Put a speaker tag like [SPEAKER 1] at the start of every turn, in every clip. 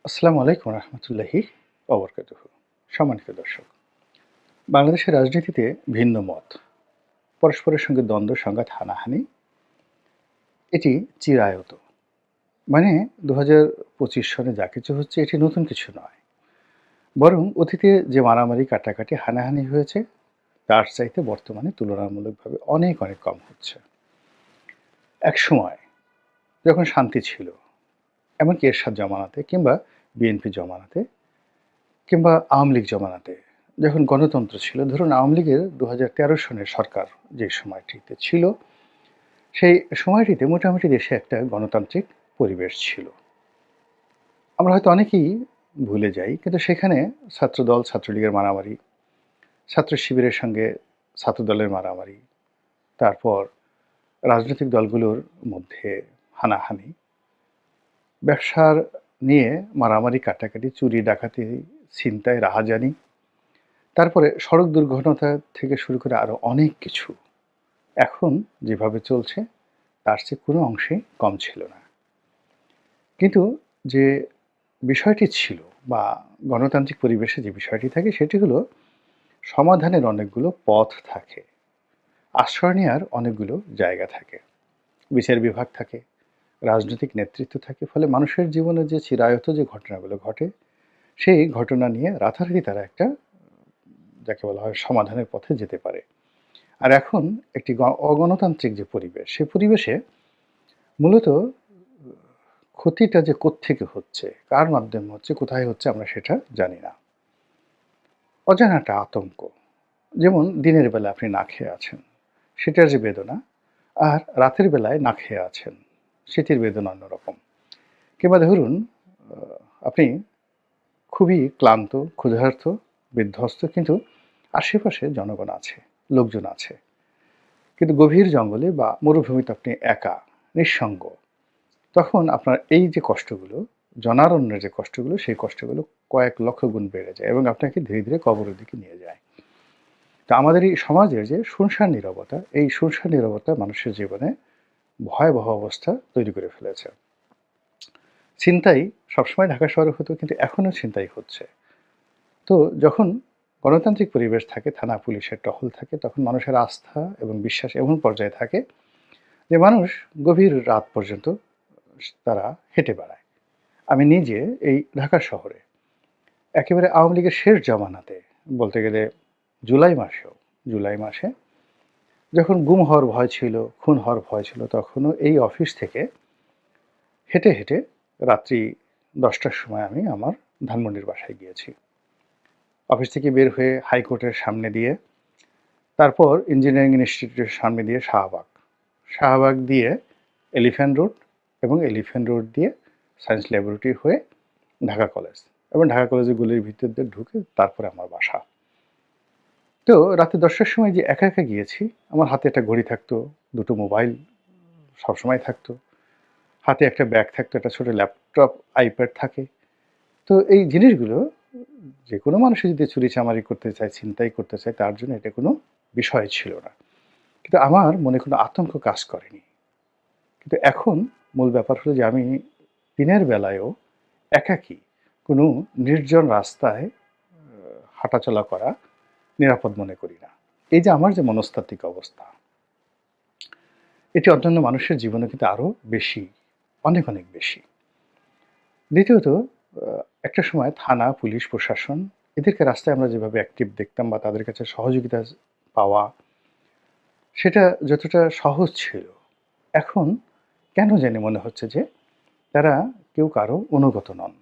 [SPEAKER 1] আসসালামু আলাইকুম রহমতুল্লাহি ওবরকাতুহু। সম্মানিত দর্শক, বাংলাদেশের রাজনীতিতে ভিন্ন মত, পরস্পরের সঙ্গে দ্বন্দ্ব, সংঘাত, হানাহানি এটি চিরায়ত। মানে ২০২৫ সনে যা কিছু হচ্ছে এটি নতুন কিছু নয়। বরং অতীতে যে মারামারি, কাটাকাটি, হানাহানি হয়েছে তার চাইতে বর্তমানে তুলনামূলকভাবে অনেক, অনেক কম হচ্ছে। একসময় যখন শান্তি ছিল, এমনকি এরশাদ জমানাতে কিংবা বিএনপি জমানাতে কিংবা আওয়ামী লীগ জমানাতে যখন গণতন্ত্র ছিল, ধরুন আওয়ামী লীগের ২০১৩ সনের সরকার যে সময়টিতে ছিল, সেই সময়টিতে মোটামুটি দেশে একটা গণতান্ত্রিক পরিবেশ ছিল। আমরা হয়তো অনেকেই ভুলে যাই, কিন্তু সেখানে ছাত্রদল, ছাত্রলীগের মারামারি, ছাত্র শিবিরের সঙ্গে ছাত্রদলের মারামারি, তারপর রাজনৈতিক দলগুলোর মধ্যে হানাহানি, ব্যবসার নিয়ে মারামারি, কাটাকাটি, চুরি, ডাকাতি, ছিনতাই, রাহাজানি, তারপরে সড়ক দুর্ঘটনা থেকে শুরু করে আরো অনেক কিছু এখন যেভাবে চলছে তার চেয়ে কোনো অংশেই কম ছিল না। কিন্তু যে বিষয়টি ছিল বা গণতান্ত্রিক পরিবেশে যে বিষয়টি থাকে সেটি হলো সমাধানের অনেকগুলো পথ থাকে, আশ্রয় নেওয়ার অনেকগুলো জায়গা থাকে, বিচার বিভাগ থাকে, রাজনৈতিক নেতৃত্ব থাকে। ফলে মানুষের জীবনে যে চিরায়ত যে ঘটনাগুলো ঘটে সেই ঘটনা নিয়ে রাতারাতি তারা একটা, যাকে বলা হয়, সমাধানের পথে যেতে পারে। আর এখন একটি অগণতান্ত্রিক যে পরিবেশ, সে পরিবেশে মূলত ক্ষতিটা যে কোত্থেকে হচ্ছে, কার মাধ্যমে হচ্ছে, কোথায় হচ্ছে আমরা সেটা জানি না। অজানা একটা আতঙ্ক। যেমন দিনের বেলা আপনি না খেয়ে আছেন, সেটার যে বেদনা, আর রাতের বেলায় না খেয়ে আছেন, সেটির বেদনা অন্যরকম। কিংবা ধরুন আপনি খুবই ক্লান্ত, ক্ষুধার্ত, বিধ্বস্ত, কিন্তু আশেপাশে জনগণ আছে, লোকজন আছে। কিন্তু গভীর জঙ্গলে বা মরুভূমিতে আপনি একা, নিঃসঙ্গ। তখন আপনার এই যে কষ্টগুলো, জনারণ্যের যে কষ্টগুলো, সেই কষ্টগুলো কয়েক লক্ষ গুণ বেড়ে যায় এবং আপনাকে ধীরে, ধীরে কবরের দিকে নিয়ে যায়। তো আমাদের এই সমাজের যে শুনশান নীরবতা, এই শুনশান নীরবতা মানুষের জীবনে ভয়াবহ অবস্থা তৈরি করে ফেলেছে। ছিনতাই সবসময় ঢাকা শহরে হতো, কিন্তু এখনো ছিনতাই হচ্ছে। তো যখন গণতান্ত্রিক পরিবেশ থাকে, থানা পুলিশের টহল থাকে, তখন মানুষের আস্থা এবং বিশ্বাস এমন পর্যায়ে থাকে যে মানুষ গভীর রাত পর্যন্ত তারা হেঁটে বেড়ায়। আমি নিজে এই ঢাকা শহরে একেবারে আওয়ামী লীগের শেষ জমানাতে, বলতে গেলে জুলাই মাসে যখন গুম হওয়ার ভয় ছিল, খুন হওয়ার ভয় ছিল, তখনও এই অফিস থেকে হেঁটে, হেঁটে রাত্রি ১০টার সময় আমি আমার ধানমন্ডির বাসায় গিয়েছি। অফিস থেকে বের হয়ে হাইকোর্টের সামনে দিয়ে, তারপর ইঞ্জিনিয়ারিং ইনস্টিটিউটের সামনে দিয়ে শাহবাগ দিয়ে এলিফ্যান্ট রোড, এবং এলিফ্যান্ট রোড দিয়ে সায়েন্স ল্যাবরেটরি হয়ে ঢাকা কলেজ, এবং ঢাকা কলেজের গলির ভিতর দিয়ে ঢুকে তারপরে আমার বাসা। তো রাতে ১০টার সময় যে একা, একা গিয়েছি, আমার হাতে একটা ঘড়ি থাকতো, দুটো মোবাইল সবসময় থাকতো। হাতে একটা ব্যাগ থাকতো, একটা ছোট ল্যাপটপ, আইপ্যাড থাকে। তো এই জিনিসগুলো যেকোনো মানুষই যদি চুরিচামারি করতে চায়, ছিনতাই করতে চায়, তার জন্য এটা কোনো বিষয় ছিল না। কিন্তু আমার মনে কোনো আতঙ্ক কাজ করেনি। কিন্তু এখন মূল ব্যাপার হলো যে আমি দিনের বেলায়ও একাকী কোনো নির্জন রাস্তায় হাঁটাচলা করা নিরাপদ মনে করি না। এই যে আমার যে মনস্তাত্ত্বিক অবস্থা, এটি অন্যান্য মানুষের জীবনে কিন্তু আরো বেশি, অনেক, অনেক বেশি। দ্বিতীয়ত, একটা সময় থানা, পুলিশ, প্রশাসন এদেরকে রাস্তায় আমরা যেভাবে অ্যাক্টিভ দেখতাম বা তাদের কাছে সহযোগিতা পাওয়া, সেটা যতটা সহজ ছিল, এখন কেন জানি মনে হচ্ছে যে তারা কেউ কারো অনুগত নন।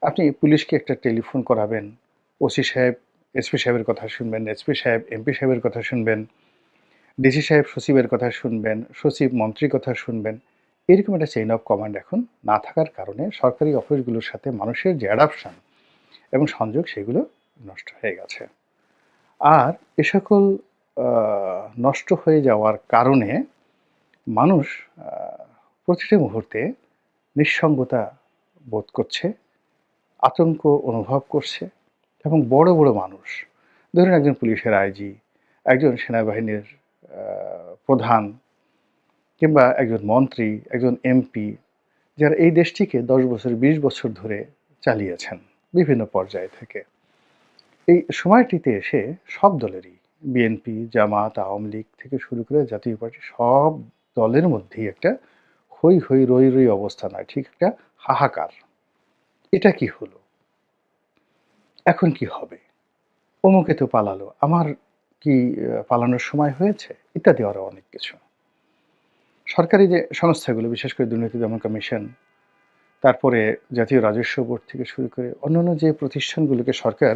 [SPEAKER 1] আপনি পুলিশকে একটা টেলিফোন করাবেন, ওসি সাহেব, এসপি সাহেবের কথা শুনবেন, এসপি সাহেব এমপি সাহেবের কথা শুনবেন, ডিসি সাহেব সচিবের কথা শুনবেন, সচিব মন্ত্রীর কথা শুনবেন। এরকম একটা চেইন অফ কমান্ড এখন না থাকার কারণে সরকারি অফিসগুলোর সাথে মানুষের যে অ্যাডাপশন এবং সংযোগ, সেগুলো নষ্ট হয়ে গেছে। আর এ সকল নষ্ট হয়ে যাওয়ার কারণে মানুষ প্রতিটি মুহূর্তে নিঃসঙ্গতা বোধ করছে, আতঙ্ক অনুভব করছে, এবং বড়, বড় মানুষ, ধরুন একজন পুলিশের আইজি, একজন সেনাবাহিনীর প্রধান, কিংবা একজন মন্ত্রী, একজন এমপি, যারা এই দেশটিকে ১০ বছর, ২০ বছর ধরে চালিয়েছেন বিভিন্ন পর্যায় থেকে। এই সময়টিতে এসে সব দলেরই, বিএনপি, জামাত, আওয়ামী লীগ থেকে শুরু করে জাতীয় পার্টি, সব দলের মধ্যেই একটা হৈ হৈ রৈ রৈ অবস্থা নয়, ঠিক একটা হাহাকার। এটা কি হলো? এখন কি হবে? অমুকে তো পালালো, আমার কি পালানোর সময় হয়েছে? ইত্যাদি আরো অনেক কিছু। সরকারি যে সংস্থাগুলো, বিশেষ করে দুর্নীতি দমন কমিশন, তারপরে জাতীয় রাজস্ব বোর্ড থেকে শুরু করে অন্যান্য যে প্রতিষ্ঠানগুলোকে সরকার,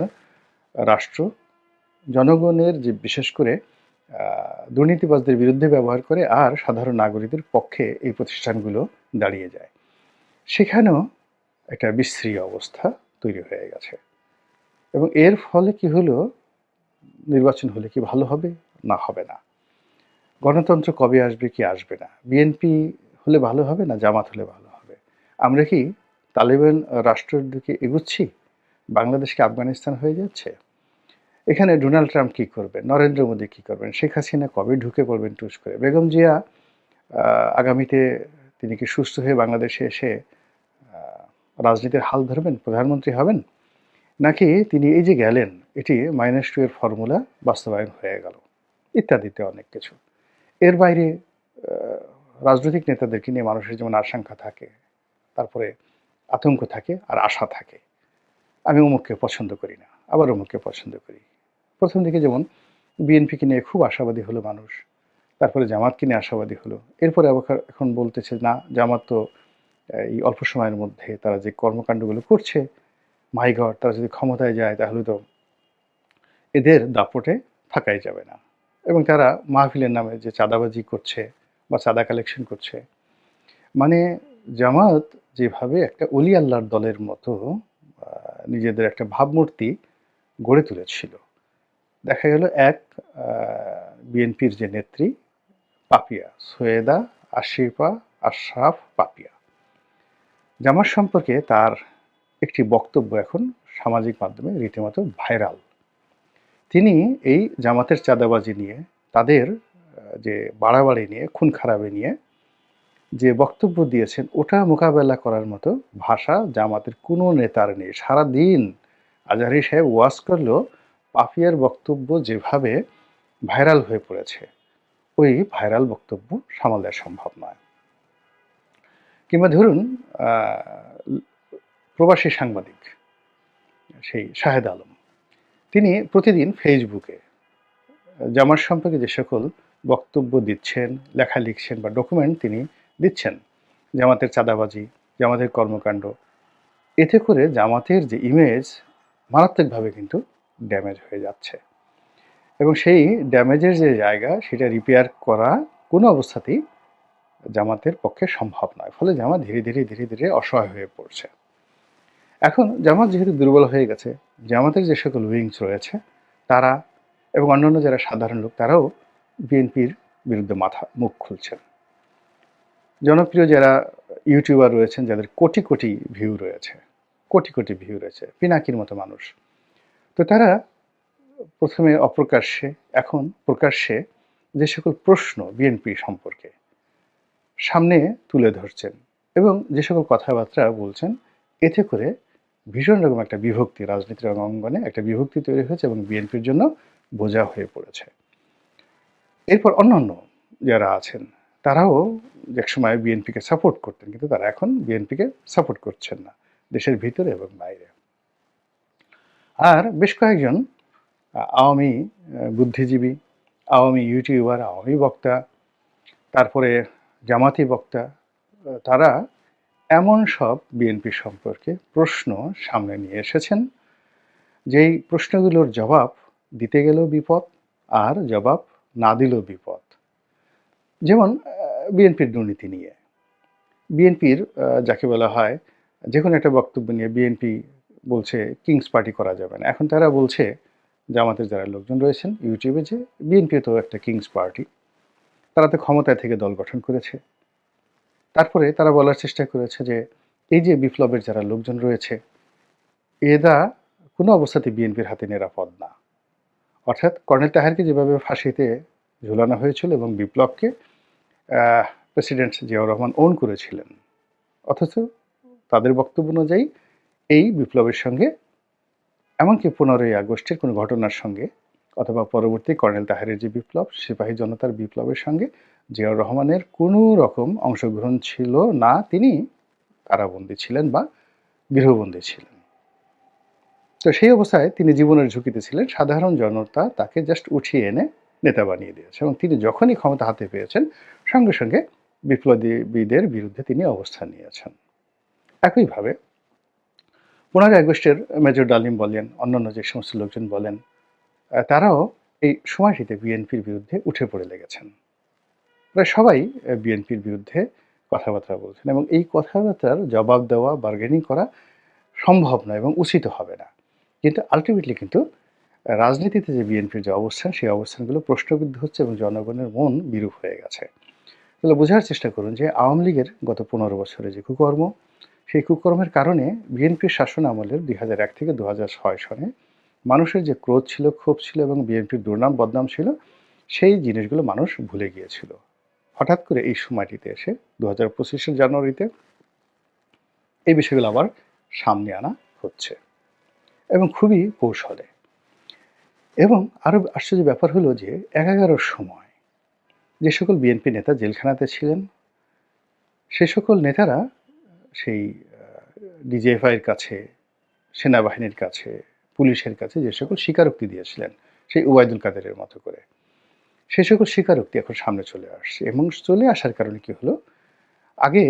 [SPEAKER 1] রাষ্ট্র জনগণের যে বিশেষ করে দুর্নীতিবাজদের বিরুদ্ধে ব্যবহার করে আর সাধারণ নাগরিকদের পক্ষে এই প্রতিষ্ঠানগুলো দাঁড়িয়ে যায়, সেখানেও একটা বিশ্রী অবস্থা তৈরি হয়ে গেছে। এবং এর ফলে কি হলো, নির্বাচন হলে কি ভালো হবে? না, হবে না। গণতন্ত্র কবে আসবে কি আসবে না? বিএনপি হলে ভালো হবে না জামাত হলে ভালো হবে? আমরা কি তালেবান রাষ্ট্রের দিকে এগুচ্ছি? বাংলাদেশ কি আফগানিস্তান হয়ে যাচ্ছে? এখানে ডোনাল্ড ট্রাম্প কি করবেন? নরেন্দ্র মোদী কি করবেন? শেখ হাসিনা কবে ঢুকে পড়বেন টুস করে? বেগম জিয়া আগামীতে তিনি কি সুস্থ হয়ে বাংলাদেশে এসে রাজনীতির হাল ধরবেন, প্রধানমন্ত্রী হবেন? নাকি তিনি এই যে গেলেন, এটি -2 এর ফর্মুলা বাস্তবায়ন হয়ে গেল? ইত্যাদিতে অনেক কিছু। এর বাইরে রাজনৈতিক নেতাদেরকে নিয়ে মানুষের যেমন আশঙ্কা থাকে, তারপরে আতঙ্ক থাকে আর আশা থাকে। আমি অমুককে পছন্দ করি না, আবার অমুককে পছন্দ করি। প্রথম দিকে যেমন বিএনপিকে নিয়ে খুব আশাবাদী হলো মানুষ, তারপরে জামাতকে নিয়ে আশাবাদী হলো। এরপরে আবার এখন বলতেছে না, জামাত তো এই অল্প সময়ের মধ্যে তারা যে কর্মকাণ্ডগুলো করছে, মাই গড, তারা যদি ক্ষমতায় যায় তাহলে তো এদের দাপটে থাকাই যাবে না। এবং তারা মাহফিলের নামে যে চাঁদাবাজি করছে বা চাঁদা কালেকশন করছে, মানে জামাত যেভাবে একটা অলি আল্লাহর দলের মতো নিজেদের একটা ভাবমূর্তি গড়ে তুলেছিল, দেখা গেল এক বিএনপির যে নেত্রী পাপিয়া, সৈয়দা আশিফা আশরাফ পাপিয়া, জামাত সম্পর্কে তার একটি বক্তব্য এখন সামাজিক মাধ্যমে রীতিমতো ভাইরাল। তিনি এই জামাতের চাঁদাবাজি নিয়ে, তাদের যে বাড়াবাড়ি নিয়ে, খুন খারাপি নিয়ে যে বক্তব্য দিয়েছেন, ওটা মোকাবেলা করার মতো ভাষা জামাতের কোনো নেতার নেই। সারাদিন আজহারী সাহেব ওয়াজ করলেও পাপিয়ার বক্তব্য যেভাবে ভাইরাল হয়ে পড়েছে, ওই ভাইরাল বক্তব্য সামাল দেওয়া সম্ভব নয়। কিংবা ধরুন প্রবাসী সাংবাদিক সেই শাহেদ আলম, তিনি প্রতিদিন ফেসবুকে জামাত সম্পর্কে যে সকল বক্তব্য দিচ্ছেন, লেখা লিখছেন বা ডকুমেন্ট তিনি দিচ্ছেন, জামাতের চাঁদাবাজি, জামাতের কর্মকাণ্ড, এতে করে জামাতের যে ইমেজ মারাত্মকভাবে কিন্তু ড্যামেজ হয়ে যাচ্ছে। এবং সেই ড্যামেজের যে জায়গা, সেটা রিপেয়ার করা কোনো অবস্থাতেই জামাতের পক্ষে সম্ভব নয়। ফলে জামাত ধীরে ধীরে ধীরে ধীরে অসহায় হয়ে পড়ছে। এখন জামাত যেহেতু দুর্বল হয়ে গেছে, জামাতের যে সকল উইংস রয়েছে তারা এবং অন্যান্য যারা সাধারণ লোক, তারাও বিএনপির বিরুদ্ধে মুখ খুলছেন। জনপ্রিয় যারা ইউটিউবার রয়েছেন, যাদের কোটি কোটি ভিউ রয়েছে, কোটি কোটি ভিউ রয়েছে, পিনাকির মতো মানুষ, তো তারা প্রথমে অপ্রকাশ্যে, এখন প্রকাশ্যে যে সকল প্রশ্ন বিএনপি সম্পর্কে সামনে তুলে ধরছেন এবং যে সকল কথাবার্তা বলছেন, এতে করে ভীষণ রকম একটা বিভক্তি, রাজনীতির অঙ্গনে একটা বিভক্তি তৈরি হয়েছে এবং বিএনপির জন্য বোঝা হয়ে পড়েছে। এরপর অন্যান্য যারা আছেন, তারাও একসময় বিএনপিকে সাপোর্ট করতেন, কিন্তু তারা এখন বিএনপিকে সাপোর্ট করছেন না, দেশের ভিতরে এবং বাইরে। আর বেশ কয়েকজন আওয়ামী বুদ্ধিজীবী, আওয়ামী ইউটিউবার, আওয়ামী বক্তা, তারপরে জামাতি বক্তা, তারা এমন সব বিএনপি সম্পর্কে প্রশ্ন সামনে নিয়ে এসেছেন, যেই প্রশ্নগুলোর জবাব দিতে গেলেও বিপদ, আর জবাব না দিলেও বিপদ। যেমন বিএনপির দুর্নীতি নিয়ে, বিএনপির যাকে বলা হয়, যে কোনো একটা বক্তব্য নিয়ে বিএনপি বলছে কিংস পার্টি করা যাবে না। এখন তারা বলছে, জামাতের যারা লোকজন রয়েছেন ইউটিউবে, যে বিএনপি তো একটা কিংস পার্টি, তারা তো ক্ষমতায় থেকে দল গঠন করেছে। তারপরে তারা বলার চেষ্টা করেছে যে এই যে বিপ্লবের যারা লোকজন রয়েছে, এরা কোনো অবস্থাতে বিএনপির হাতে নিরাপদ না। অর্থাৎ কর্নেল তাহেরকে যেভাবে ফাঁসিতে ঝুলানো হয়েছিল এবং বিপ্লবকে প্রেসিডেন্ট জিয়াউর রহমান ওন করেছিলেন, অথচ তাদের বক্তব্য অনুযায়ী এই বিপ্লবের সঙ্গে, এমনকি 15ই আগস্টের কোনো ঘটনার সঙ্গে অথবা পরবর্তী কর্নেল তাহেরের যে বিপ্লব, সিপাহী জনতার বিপ্লবের সঙ্গে জিয়াউর রহমানের কোনো রকম অংশগ্রহণ ছিল না। তিনি কারাবন্দী ছিলেন বা গৃহবন্দী ছিলেন। তো সেই অবস্থায় তিনি জীবনের ঝুঁকিতে ছিলেন। সাধারণ জনতা তাকে জাস্ট উঠিয়ে এনে নেতা বানিয়ে দিয়েছে এবং তিনি যখনই ক্ষমতা হাতে পেয়েছেন সঙ্গে সঙ্গে বিপ্লবীদের বিরুদ্ধে তিনি অবস্থান নিয়েছেন। একইভাবে 15ই আগস্টের মেজর ডালিম বলেন, অন্যান্য যে সমস্ত লোকজন বলেন, তারাও এই সময়টিতে বিএনপির বিরুদ্ধে উঠে পড়ে লেগেছেন। প্রায় সবাই বিএনপির বিরুদ্ধে কথাবার্তা বলছেন এবং এই কথাবার্তার জবাব দেওয়া, বার্গেনিং করা সম্ভব নয় এবং উচিত হবে না। কিন্তু আল্টিমেটলি কিন্তু রাজনীতিতে যে বিএনপির যে অবস্থান, সেই অবস্থানগুলো প্রশ্নবিদ্ধ হচ্ছে এবং জনগণের মন বিরূপ হয়ে গেছে। তাহলে বোঝার চেষ্টা করুন যে আওয়ামী লীগের গত 15 বছরে যে কুকর্ম, সেই কুকর্মের কারণে বিএনপির শাসন আমলের 2001 থেকে 2006 সনে মানুষের যে ক্রোধ ছিল, ক্ষোভ ছিল এবং বিএনপির দুর্নাম বদনাম ছিল, সেই জিনিসগুলো মানুষ ভুলে গিয়েছিল। হঠাৎ করে এই সময়টিতে এসে 2025-এর জানুয়ারিতে এই বিষয়গুলো আবার সামনে আনা হচ্ছে এবং খুবই কৌশলে। এবং আরও আশ্চর্য ব্যাপার হলো যে 11-র সময় যে সকল বিএনপি নেতা জেলখানাতে ছিলেন, সে সকল নেতারা সেই ডিজিএফআইয়ের কাছে, সেনাবাহিনীর কাছে, পুলিশের কাছে যে সকল স্বীকারোক্তি দিয়েছিলেন, সেই ওবায়দুল কাদেরের মতো করে, সে সকল স্বীকারোক্তি এখন সামনে চলে আসছে এবং চলে আসার কারণে কি হলো, আগে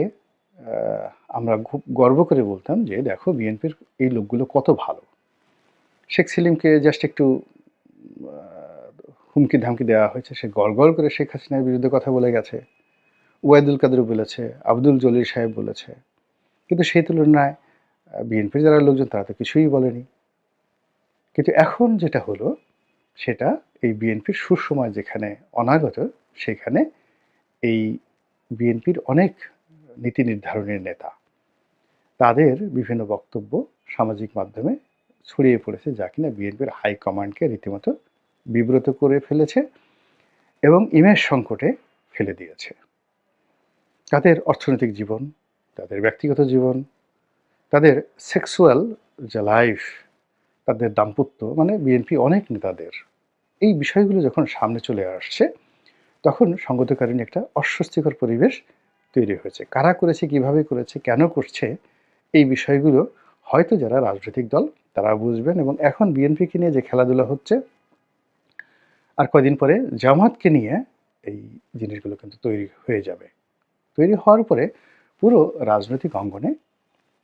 [SPEAKER 1] আমরা খুব গর্ব করে বলতাম যে দেখো বিএনপির এই লোকগুলো কত ভালো। শেখ সেলিমকে জাস্ট একটু হুমকি ধামকি দেওয়া হয়েছে, সে গড় করে শেখ হাসিনার বিরুদ্ধে কথা বলে গেছে, ওবায়দুল কাদের বলেছে, আব্দুল জলিল সাহেব বলেছে, কিন্তু সেই তুলনায় বিএনপির যারা লোকজন তারা তো কিছুই বলেনি। কিন্তু এখন যেটা হলো সেটা এই বিএনপির সুসময় যেখানে অনাগত, সেখানে এই বিএনপির অনেক নীতি নির্ধারণের নেতা, তাদের বিভিন্ন বক্তব্য সামাজিক মাধ্যমে ছড়িয়ে পড়েছে, যা কিনা বিএনপির হাইকমান্ডকে রীতিমতো বিব্রত করে ফেলেছে এবং ইমেজ সংকটে ফেলে দিয়েছে। তাদের অর্থনৈতিক জীবন, তাদের ব্যক্তিগত জীবন, তাদের সেক্সুয়াল যে লাইফ, তাদের দাম্পত্য, মানে বিএনপি অনেক নেতাদের এই বিষয়গুলো যখন সামনে চলে আসছে, তখন সংগতকালীন একটা অস্বস্তিকর পরিবেশ তৈরি হয়েছে। কারা করেছে, কিভাবে করেছে, কেন করছে, এই বিষয়গুলো হয়তো যারা রাজনৈতিক দল তারা বুঝবেন। এবং এখন বিএনপিকে নিয়ে যে খেলাধুলা হচ্ছে, আর কয়দিন পরে জামাতকে নিয়ে এই জিনিসগুলো কিন্তু তৈরি হয়ে যাবে। তৈরি হওয়ার পরে পুরো রাজনৈতিক অঙ্গনে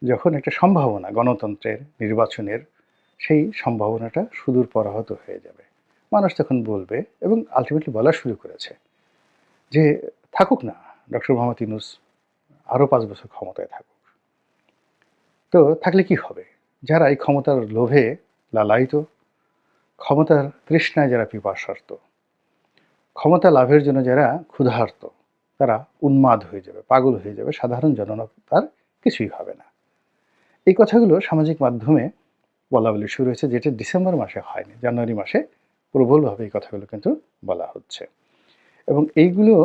[SPEAKER 1] যখন একটা সম্ভাবনা গণতন্ত্রের, নির্বাচনের, সেই সম্ভাবনাটা সুদূর পরাহত হয়ে যাবে। মানুষ তখন বলবে এবং আলটিমেটলি বলা শুরু করেছে যে থাকুক না ডক্টর মোহাম্মদ ইউনূস, আরও 5 বছর ক্ষমতায় থাকুক। তো থাকলে কি হবে? যারা এই ক্ষমতার লোভে লালায়িত, ক্ষমতার তৃষ্ণায় যারা পিপাসার্ত, ক্ষমতা লাভের জন্য যারা ক্ষুধার্ত, তারা উন্মাদ হয়ে যাবে, পাগল হয়ে যাবে, সাধারণ জনতার কিছুই হবে না। এই কথাগুলো সামাজিক মাধ্যমে বলাবলি শুরু হয়েছে, যেটা ডিসেম্বর মাসে হয়নি, জানুয়ারি মাসে প্রবলভাবে এই কথাগুলো কিন্তু বলা হচ্ছে। এবং এইগুলো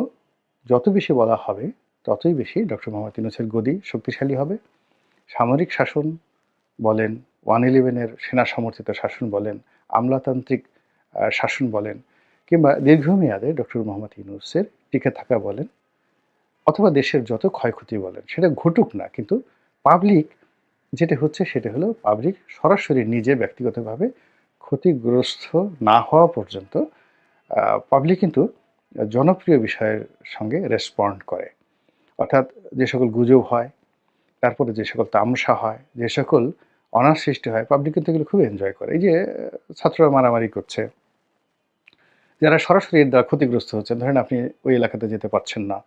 [SPEAKER 1] যত বেশি বলা হবে ততই বেশি ডক্টর মোহাম্মদ ইউনূসের গদি শক্তিশালী হবে। সামরিক শাসন বলেন, 111-এর সেনা সমর্থিত শাসন বলেন, আমলাতান্ত্রিক শাসন বলেন, কিংবা দীর্ঘমেয়াদে ডক্টর মোহাম্মদ ইউনূসের টিকে থাকা বলেন, অথবা দেশের যত ক্ষয়ক্ষতি বলেন, সেটা ঘটুক না, কিন্তু পাবলিক যেটা হচ্ছে সেটা হলো পাবলিক সরাসরি নিজে ব্যক্তিগতভাবে ক্ষতিগ্রস্ত না হওয়া পর্যন্ত পাবলিক কিন্তু জনপ্রিয় বিষয়ের সঙ্গে রেসপন্ড করে। অর্থাৎ যে সকল গুজব হয়, তারপরে যে সকল তামসা হয়, যে সকল অনার সৃষ্টি হয়, পাবলিক কিন্তু এগুলো খুব এনজয় করে। এই যে ছাত্ররা মারামারি করছে, যারা সরাসরি এর দ্বারা ক্ষতিগ্রস্ত হচ্ছেন, ধরেন আপনি ওই এলাকাতে যেতে পারছেন না,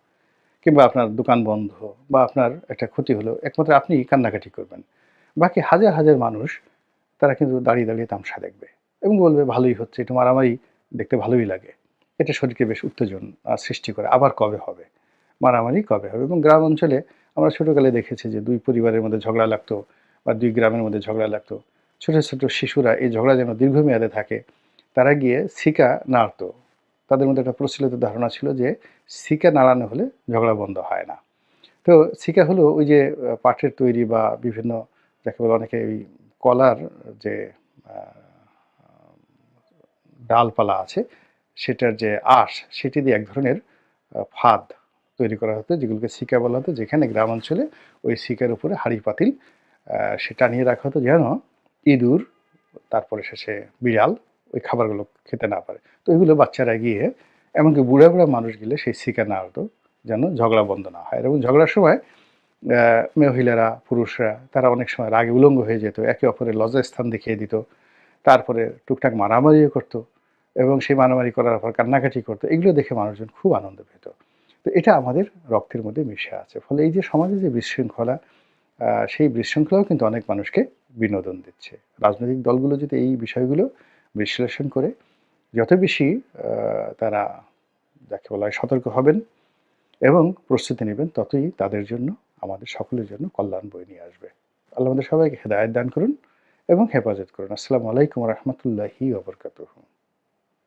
[SPEAKER 1] কিংবা আপনার দোকান বন্ধ বা আপনার একটা ক্ষতি হলো, একমাত্র আপনি কান্নাকাটি করবেন, বাকি হাজার হাজার মানুষ তারা কিন্তু দাঁড়িয়ে দাঁড়িয়ে তামসা দেখবে এবং বলবে ভালোই হচ্ছে, একটু মারামারি দেখতে ভালোই লাগে, এটা শরীরকে বেশ উত্তেজন সৃষ্টি করে, আবার কবে হবে মারামারি, কবে হবে। এবং গ্রাম অঞ্চলে আমরা ছোটোকালে দেখেছি যে দুই পরিবারের মধ্যে ঝগড়া লাগতো বা দুই গ্রামের মধ্যে ঝগড়া লাগতো, ছোটো ছোটো শিশুরা এই ঝগড়া যেন দীর্ঘমেয়াদে থাকে, তারা গিয়ে সিকা নাড়তো। তাদের মধ্যে একটা প্রচলিত ধারণা ছিল যে সিকা নাড়ানো হলে ঝগড়া বন্ধ হয় না। তো সিকা হলো ওই যে পাটের তৈরি বা বিভিন্ন যাকে বলে অনেকে ওই কলার যে ডালপালা আছে সেটার যে আঁশ সেটি দিয়ে এক ধরনের ফাঁদ তৈরি করা হতো, যেগুলোকে সিকা বলা হতো, যেখানে গ্রাম অঞ্চলে ওই সিকার উপরে হাঁড়ি পাতিল সে টানিয়ে রাখা হতো যেন ইঁদুর তারপরে শেষে বিড়াল ওই খাবারগুলো খেতে না পারে। তো এগুলো বাচ্চারা গিয়ে, এমনকি বুড়া বুড়া মানুষ গেলে সেই শিকার না হতো, যেন ঝগড়া বন্ধ না হয়। এবং ঝগড়ার সময় মহিলারা পুরুষরা তারা অনেক সময় রাগে উলঙ্গ হয়ে যেত, একে অপরের লজ্জাস্থান দেখিয়ে দিত, তারপরে টুকটাক মারামারিও করতো এবং সেই মারামারি করার পর কান্নাকাটি করতো। এগুলো দেখে মানুষজন খুব আনন্দ পেত। তো এটা আমাদের রক্তের মধ্যে মিশে আছে। ফলে এই যে সমাজে যে বিশৃঙ্খলা, সেই বিশৃঙ্খলাও কিন্তু অনেক মানুষকে বিনোদন দিচ্ছে। রাজনৈতিক দলগুলো যদি এই বিষয়গুলো বিশ্লেষণ করে যত বেশি তারা যাকে বলা হয় সতর্ক হবেন এবং প্রস্তুতি নেবেন, ততই তাদের জন্য, আমাদের সকলের জন্য কল্যাণ বয়ে নিয়ে আসবে। আল্লাহ আমাদের সবাইকে হেদায়েত দান করুন এবং হেফাজত করুন। আসসালামু আলাইকুম ওয়া রাহমাতুল্লাহি ওয়া বারাকাতুহু।